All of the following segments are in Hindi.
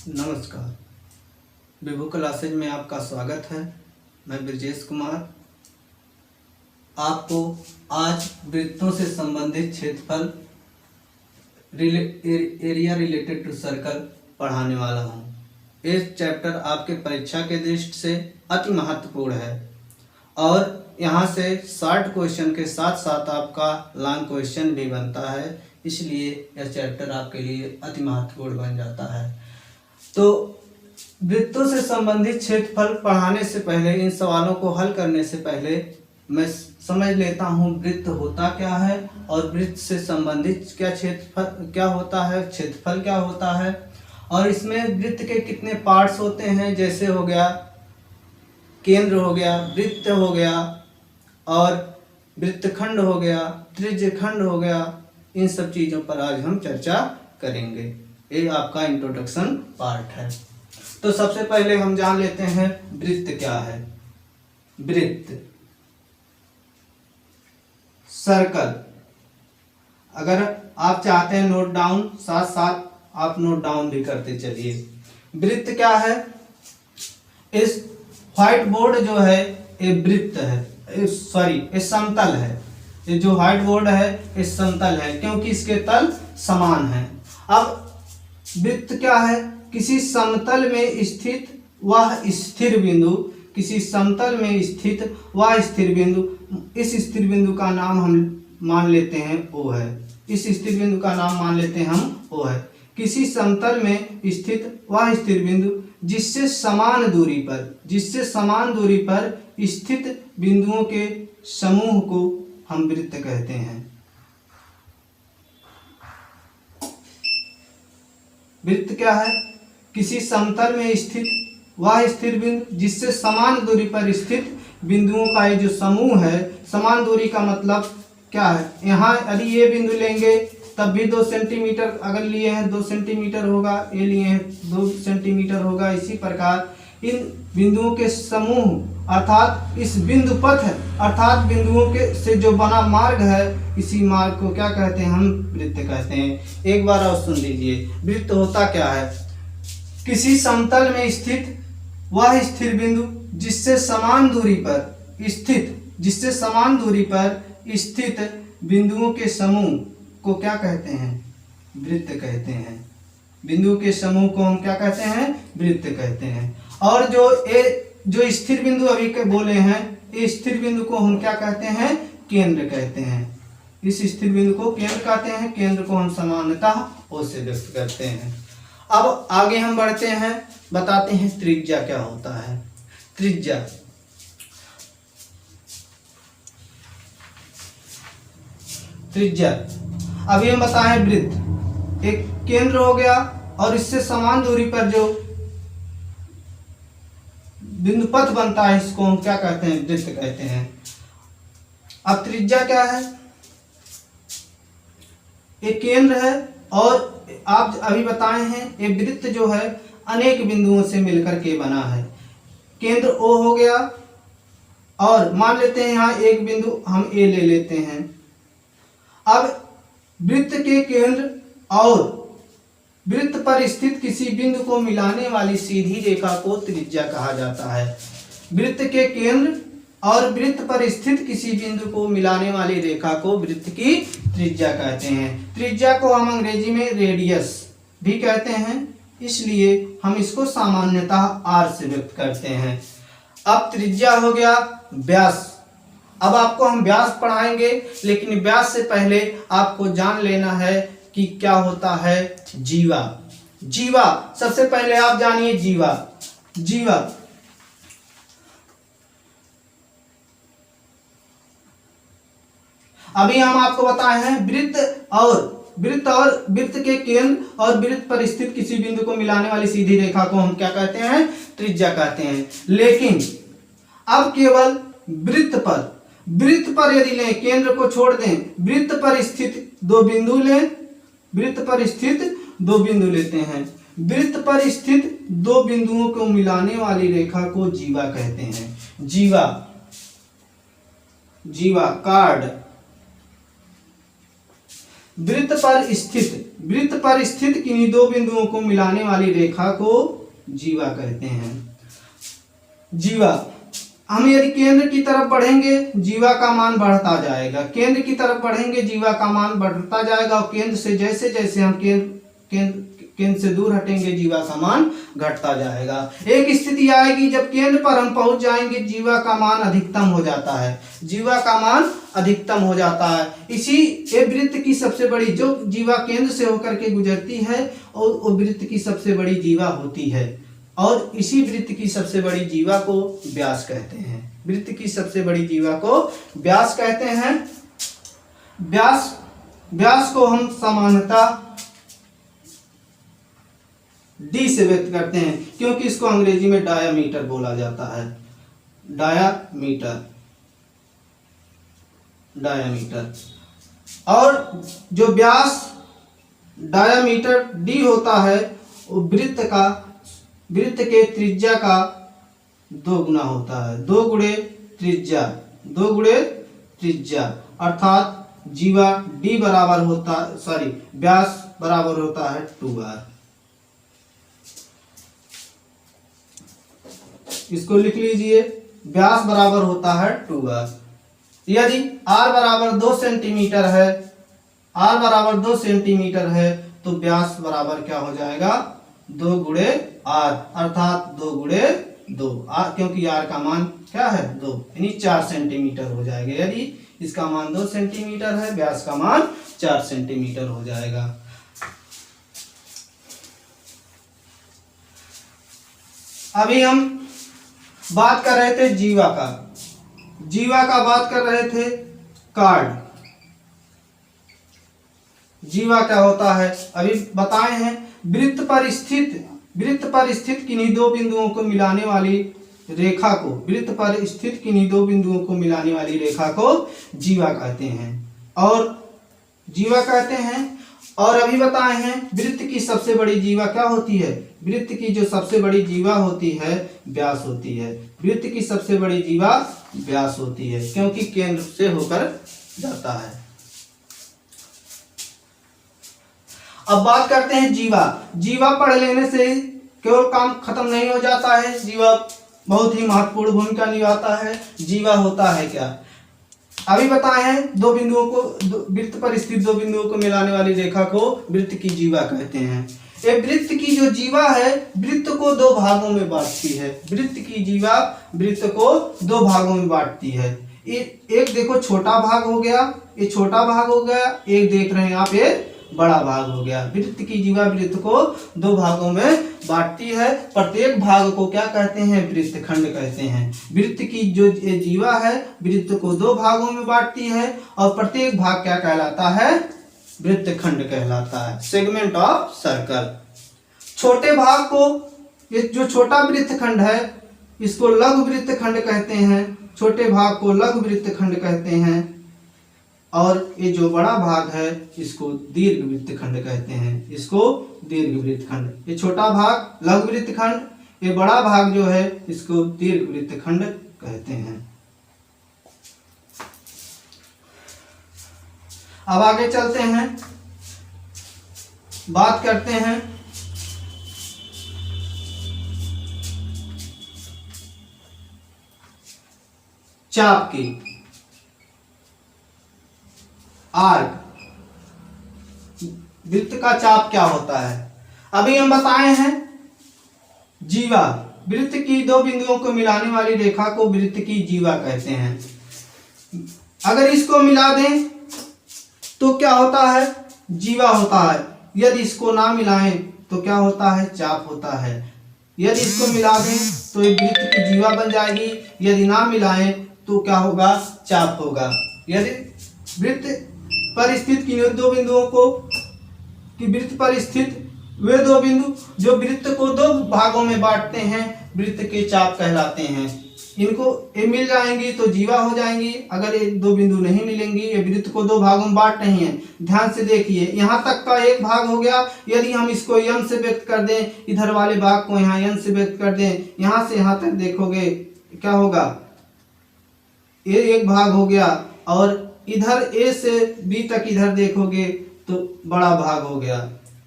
नमस्कार। विभू क्लासेज में आपका स्वागत है। मैं ब्रजेश कुमार आपको आज वृत्तों से संबंधित क्षेत्रफल एरिया रिलेटेड टू सर्कल पढ़ाने वाला हूँ। ये चैप्टर आपके परीक्षा के दृष्टि से अति महत्वपूर्ण है और यहाँ से शॉर्ट क्वेश्चन के साथ साथ आपका लॉन्ग क्वेश्चन भी बनता है, इसलिए यह चैप्टर आपके लिए अति महत्वपूर्ण बन जाता है। तो वृत्तों से संबंधित क्षेत्रफल पढ़ाने से पहले, इन सवालों को हल करने से पहले मैं समझ लेता हूँ वृत्त होता क्या है और वृत्त से संबंधित क्षेत्रफल क्या होता है, क्षेत्रफल क्या होता है और इसमें वृत्त के कितने पार्ट्स होते हैं। जैसे हो गया केंद्र, हो गया वृत्त, हो गया और वृत्तखंड हो गया, त्रिज्यखंड हो गया। इन सब चीज़ों पर आज हम चर्चा करेंगे। ये आपका इंट्रोडक्शन पार्ट है। तो सबसे पहले हम जान लेते हैं वृत्त क्या है। वृत्त, सर्कल। अगर आप चाहते हैं नोट डाउन, साथ साथ आप नोट डाउन भी करते चलिए। वृत्त क्या है? इस व्हाइट बोर्ड जो है ये वृत्त है, सॉरी ये समतल है। ये जो व्हाइट बोर्ड है ये समतल है क्योंकि इसके तल समान है। अब वृत्त क्या है? किसी समतल में स्थित वह स्थिर बिंदु, किसी समतल में स्थित वह स्थिर बिंदु, इस स्थिर बिंदु का नाम हम मान लेते हैं O है। इस स्थिर बिंदु का नाम मान लेते हैं हम O है। किसी समतल में स्थित वह स्थिर बिंदु जिससे समान दूरी पर स्थित बिंदुओं के समूह को हम वृत्त कहते हैं। वृत्त क्या है? किसी समतल में स्थित वह स्थिर बिंदु जिससे समान दूरी पर स्थित बिंदुओं का ये जो समूह है, समान दूरी का मतलब क्या है? यहाँ यदि ये बिंदु लेंगे तब भी 2 सेंटीमीटर, अगर लिए हैं 2 सेंटीमीटर होगा, ये लिए हैं 2 सेंटीमीटर होगा। इसी प्रकार इन बिंदुओं के समूह अर्थात इस बिंदु पथ अर्थात बिंदुओं के से जो बना मार्ग है, इसी मार्ग को क्या कहते हैं? हम वृत्त कहते हैं। एक बार और सुन लीजिए, वृत्त होता क्या है? किसी समतल में स्थित वह स्थिर बिंदु जिससे समान दूरी पर स्थित बिंदुओं के समूह को क्या कहते हैं? वृत्त कहते हैं। बिंदुओं के समूह को हम क्या कहते हैं? वृत्त कहते हैं। और जो स्थिर बिंदु अभी के बोले हैं, इस स्थिर बिंदु को हम क्या कहते हैं? केंद्र कहते हैं। इस स्थिर बिंदु को केंद्र कहते हैं। केंद्र को हम सामान्यतः O से व्यक्त करते हैं। अब आगे हम बढ़ते हैं, बताते हैं त्रिज्या क्या होता है। त्रिज्या, अभी हम बताएं वृत्त एक केंद्र हो गया और इससे समान दूरी पर जो बिंदु पथ बनता है, इसको हम क्या कहते हैं? वृत्त कहते हैं। अब त्रिज्या क्या है? एक केंद्र है और आप अभी बताए हैं ये वृत्त जो है अनेक बिंदुओं से मिलकर के बना है। केंद्र O हो गया और मान लेते हैं यहाँ एक बिंदु हम A ले लेते हैं। अब वृत्त के केंद्र और वृत्त पर स्थित किसी बिंदु को मिलाने वाली सीधी रेखा को त्रिज्या कहा जाता है। वृत्त के केंद्र और वृत्त पर स्थित किसी बिंदु को मिलाने वाली रेखा को वृत्त की त्रिज्या कहते हैं। त्रिज्या को हम अंग्रेजी में रेडियस भी कहते हैं, इसलिए हम इसको सामान्यतः R से व्यक्त करते हैं। अब त्रिज्या हो गया व्यास। अब आपको हम व्यास पढ़ाएंगे, लेकिन व्यास से पहले आपको जान लेना है कि क्या होता है जीवा। जीवा सबसे पहले आप जानिए जीवा अभी हम आपको बताए हैं वृत्त और वृत्त के केंद्र और वृत्त पर स्थित किसी बिंदु को मिलाने वाली सीधी रेखा को हम क्या कहते हैं? त्रिज्या कहते हैं। लेकिन अब केवल वृत्त पर यदि लें, केंद्र को छोड़ दें, वृत्त पर स्थित दो बिंदु लेते हैं। वृत्त पर स्थित दो बिंदुओं को मिलाने वाली रेखा को जीवा कहते हैं। जीवा कार्ड। वृत्त वृत्त पर स्थित किन्हीं दो बिंदुओं को मिलाने वाली रेखा को जीवा कहते हैं। जीवा, हम यदि केंद्र की तरफ बढ़ेंगे जीवा का मान बढ़ता जाएगा, केंद्र की तरफ बढ़ेंगे जीवा का मान बढ़ता जाएगा, और केंद्र से जैसे जैसे हम केंद्र से दूर हटेंगे जीवा का मान घटता जाएगा। एक स्थिति आएगी जब केंद्र पर हम पहुंच जाएंगे जीवा का मान अधिकतम हो जाता है, जीवा का मान अधिकतम हो जाता है। इसी वृत्त की सबसे बड़ी, जो जीवा केंद्र से होकर के गुजरती है और वो वृत्त की सबसे बड़ी जीवा होती है, और इसी वृत्त की सबसे बड़ी जीवा को व्यास कहते हैं। वृत्त की सबसे बड़ी जीवा को व्यास कहते हैं। व्यास को हम सामान्यतः डी से व्यक्त करते हैं, क्योंकि इसको अंग्रेजी में डायामीटर बोला जाता है। डायामीटर और जो व्यास डायामीटर डी होता है वो वृत्त के त्रिज्या का 2 गुना होता है। 2 गुणे त्रिज्या अर्थात जीवा डी बराबर होता, व्यास बराबर होता है 2r। इसको लिख लीजिए, व्यास बराबर होता है 2r। यदि r बराबर 2 सेंटीमीटर है, तो व्यास बराबर क्या हो जाएगा 2 गुणे r, अर्थात 2 गुणे 2, क्योंकि r का मान क्या है 2, यानी 4 सेंटीमीटर हो जाएगा। यदि इसका मान 2 सेंटीमीटर है, व्यास का मान 4 सेंटीमीटर हो जाएगा। अभी हम बात कर रहे थे जीवा का बात कर रहे थे कार्ड। जीवा क्या होता है अभी बताए हैं। वृत्त पर स्थित किन्हीं दो बिंदुओं को मिलाने वाली रेखा को जीवा कहते हैं। और अभी बताए हैं वृत्त की सबसे बड़ी जीवा क्या होती है। वृत्त की जो सबसे बड़ी जीवा होती है व्यास होती है। वृत्त की सबसे बड़ी जीवा व्यास होती है, क्योंकि केंद्र से होकर जाता है। अब बात करते हैं जीवा पढ़ लेने से केवल काम खत्म नहीं हो जाता है, जीवा बहुत ही महत्वपूर्ण भूमिका निभाता है। जीवा होता है क्या, अभी बताए हैं वृत्त पर स्थित 2 बिंदुओं को मिलाने वाली रेखा को वृत्त की जीवा कहते हैं। ये वृत्त की जो जीवा है वृत्त को 2 भागों में बांटती है। वृत्त की जीवा वृत्त को 2 भागों में बांटती है। एक देखो छोटा भाग हो गया, ये छोटा भाग हो गया, एक देख रहे हैं आप ये बड़ा भाग हो गया। वृत्त की जीवा वृत्त को 2 भागों में बांटती है। प्रत्येक भाग को क्या कहते हैं, वृत्त खंड कहते हैं। वृत्त की जो जीवा है वृत्त को 2 भागों में बांटती है, और प्रत्येक भाग क्या कहलाता है, वृत्त खंड कहलाता है, सेगमेंट ऑफ सर्कल। छोटे भाग को, ये जो छोटा वृत्त खंड है इसको लघु वृत्त खंड कहते हैं। छोटे भाग को लघु वृत्त खंड कहते हैं, और ये जो बड़ा भाग है इसको दीर्घ वृत्त खंड कहते हैं। इसको दीर्घ वृत्त खंड, ये छोटा भाग लघु वृत्त खंड, ये बड़ा भाग जो है इसको दीर्घ वृत्त खंड कहते हैं। अब आगे चलते हैं, बात करते हैं चाप की। आर्क, वृत्त का चाप क्या होता है अभी हम बताए हैं। जीवा, वृत्त की 2 बिंदुओं को मिलाने वाली रेखा को वृत्त की जीवा कहते हैं। अगर इसको मिला दें तो क्या होता है, जीवा होता है। यदि इसको ना मिलाएं तो क्या होता है, चाप होता है। यदि इसको मिला दें तो ये वृत्त की जीवा बन जाएगी, यदि ना मिलाएं तो क्या होगा, चाप होगा। यदि वृत्त पर स्थित किन्हीं 2 बिंदुओं को, कि वृत्त पर स्थित वे 2 बिंदु जो वृत्त को 2 भागों में बांटते हैं वृत्त के चाप कहलाते हैं। इनको ये मिल जाएंगी तो जीवा हो जाएंगी। अगर ये 2 बिंदु नहीं मिलेंगी, ये वृत्त को 2 भागों में बांट रही हैं। ध्यान से देखिए, यहाँ तक का एक भाग हो गया। यदि हम इसको यन से व्यक्त कर दें, इधर वाले भाग को यहाँ यन से व्यक्त कर दें, यहाँ से यहाँ तक देखोगे क्या होगा, ये एक भाग हो गया। और इधर ए से बी तक इधर देखोगे तो बड़ा भाग हो गया।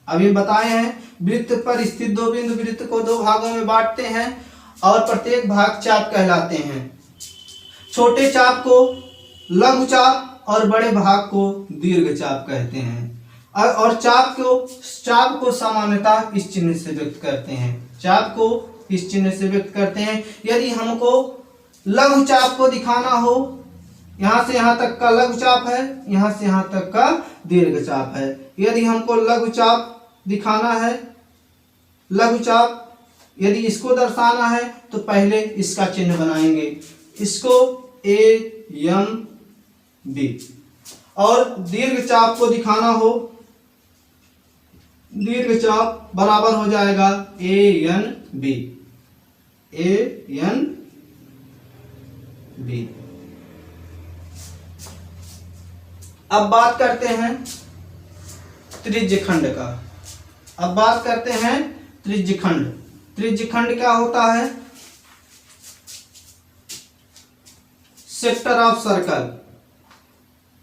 अभी बताए हैं वृत्त पर स्थित दो बिंदु वृत्त को दो भागों में बांटते हैं और प्रत्येक भाग चाप कहलाते हैं। छोटे चाप को लघु चाप और बड़े भाग को दीर्घ चाप कहते हैं। और चाप को सामान्यतः इस चिन्ह से व्यक्त करते हैं। चाप को इस चिन्ह से व्यक्त करते हैं। यदि हमको लघु चाप को दिखाना हो, यहाँ से यहाँ तक का लघु चाप है, यहाँ से यहाँ तक का दीर्घ चाप है। यदि हमको लघु चाप दिखाना है, लघु चाप यदि इसको दर्शाना है तो पहले इसका चिन्ह बनाएंगे, इसको ए एम बी। और दीर्घ चाप को दिखाना हो, दीर्घ चाप बराबर हो जाएगा A N B, A N B. अब बात करते हैं त्रिज्यखंड का। अब बात करते हैं त्रिज्यखंड। त्रिज्यखंड क्या होता है? Sector of circle.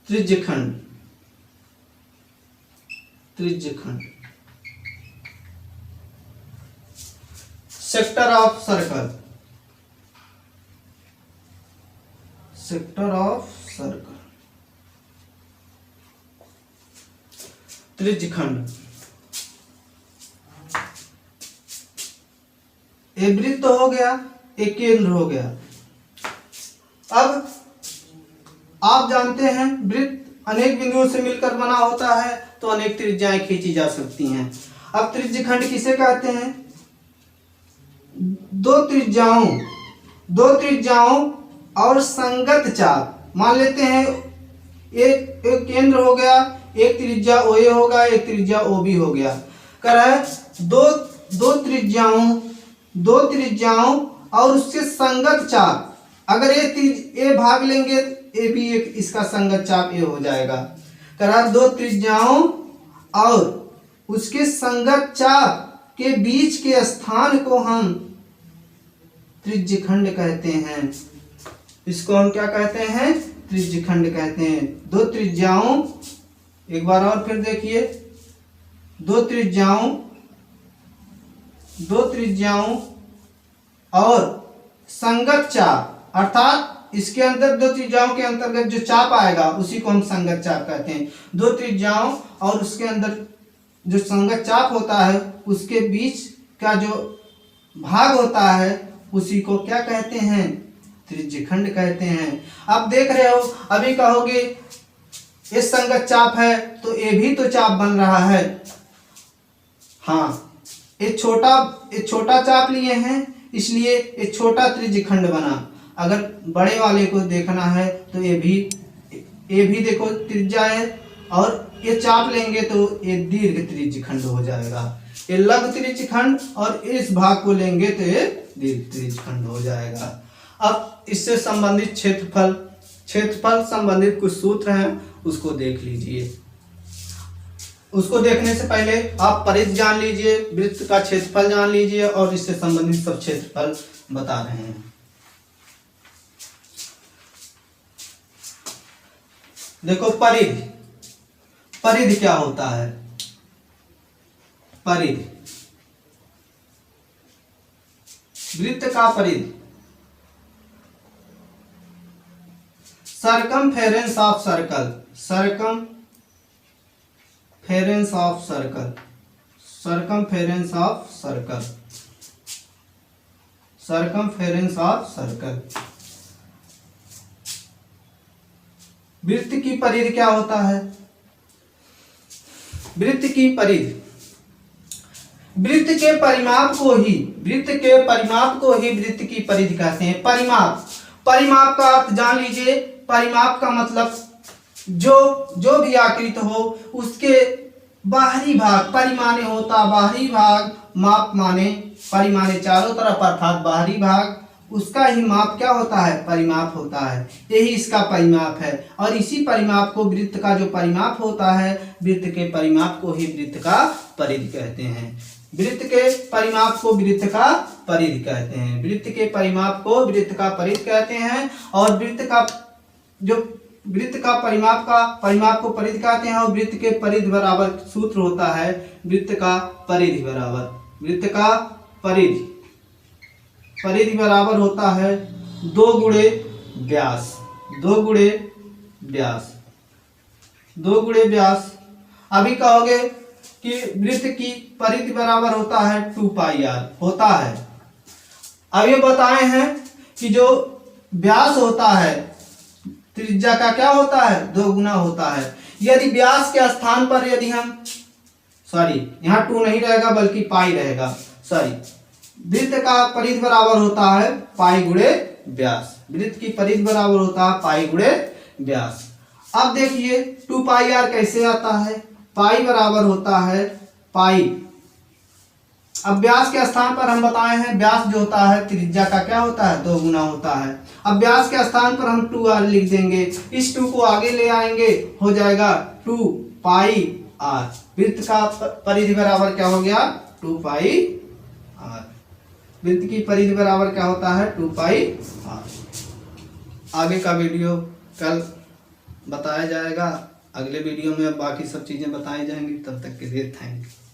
त्रिज्यखंड, त्रिज्यखंड, sector of circle, sector of circle, त्रिज्यखंड। एक वृत्त हो गया, एक केंद्र हो गया। अब आप जानते हैं वृत्त अनेक बिंदुओं से मिलकर बना होता है तो अनेक त्रिज्याएं खींची जा सकती हैं। अब त्रिज्यखंड किसे कहते हैं? दो त्रिज्याओं और संगत चाप। मान लेते हैं एक केंद्र हो गया, एक त्रिज्या OA होगा, एक त्रिज्या OB हो गया। कर है दो त्रिज्याओं और उसके संगत चाप। अगर ए भाग लेंगे ए भी एक इसका संगत चाप ए हो जाएगा। करा दो त्रिज्याओं और उसके संगत चाप के बीच के स्थान को हम त्रिज्यखंड कहते हैं। इसको हम क्या कहते हैं? त्रिज्यखंड कहते हैं। दो त्रिज्याओं, एक बार और फिर देखिए, दो त्रिज्याओं और संगत चाप, अर्थात इसके अंदर दो त्रिज्याओं के अंतर्गत जो चाप आएगा उसी को हम संगत चाप कहते हैं। दो त्रिज्याओं और उसके अंदर जो संगत चाप होता है उसके बीच का जो भाग होता है उसी को क्या कहते हैं? त्रिज्यखंड कहते हैं। अब देख रहे हो, अभी कहोगे ये संगत चाप है तो ये भी तो चाप बन रहा है। हाँ, ये छोटा चाप लिए हैं इसलिए ये छोटा त्रिज्यखंड बना। अगर बड़े वाले को देखना है तो ये भी देखो त्रिज्या है और ये चाप लेंगे तो ये दीर्घ त्रिज्यखंड हो जाएगा। ये लघु त्रिज्यखंड और इस भाग को लेंगे तो ये दीर्घ त्रिज्यखंड हो जाएगा। अब इससे संबंधित क्षेत्रफल संबंधित कुछ सूत्र हैं, उसको देख लीजिए। उसको देखने से पहले आप परिधि जान लीजिए, वृत्त का क्षेत्रफल जान लीजिए और इससे संबंधित सब क्षेत्रफल बता रहे हैं। देखो परिधि क्या होता है? परिधि, वृत्त का परिधि, circumference of circle, circumference of circle, circumference of circle, circumference of circle. वृत्त की परिधि क्या होता है? वृत्त की परिधि, वृत्त के परिमाप को ही वृत्त की परिधि कहते हैं। परिमाप का अर्थ जान लीजिए। परिमाप का मतलब जो भी आकृति हो उसके बाहरी भाग, परिमाने होता बाहरी भाग, माप माने परिमाने चारों तरफ अर्थात बाहरी भाग, उसका ही माप क्या होता है? परिमाप होता है। यही इसका परिमाप है। और इसी परिमाप को वृत्त का जो परिमाप होता है, वृत्त के परिमाप को ही वृत्त का परिधि कहते हैं। वृत्त के परिमाप को वृत्त का परिधि कहते हैं। वृत्त के परिमाप को वृत्त का परिधि कहते हैं। और वृत्त का जो वृत्त का परिमाप को परिधि कहते हैं और वृत्त के परिधि बराबर सूत्र होता है वृत्त का परिधि बराबर होता है 2 गुणे व्यास। अभी कहोगे कि वृत्त की परिधि बराबर होता है 2 पाई r होता है। अब ये बताए हैं कि जो व्यास होता है त्रिज्या का क्या होता है 2 गुना होता है। यदि व्यास के स्थान पर यदि हम यहाँ 2 नहीं रहेगा बल्कि पाई रहेगा। वृत्त का परिधि बराबर होता है पाई गुणे व्यास। वृत्त की परिधि बराबर होता है पाई गुणे व्यास। अब देखिए 2 पाई r कैसे आता है। पाई बराबर होता है पाई। अब व्यास के स्थान पर हम बताए हैं व्यास जो होता है त्रिज्या का क्या होता है 2 गुना होता है। अब व्यास के स्थान पर हम 2r लिख देंगे। इस 2 को आगे ले आएंगे हो जाएगा 2 पाई r। वृत्त का परिधि बराबर क्या हो गया 2 पाई r। वृत्त की परिधि बराबर क्या होता है 2 पाई r। आगे का वीडियो कल बताया जाएगा। अगले वीडियो में बाकी सब चीज़ें बताई जाएंगी। तब तक के लिए थैंक यू।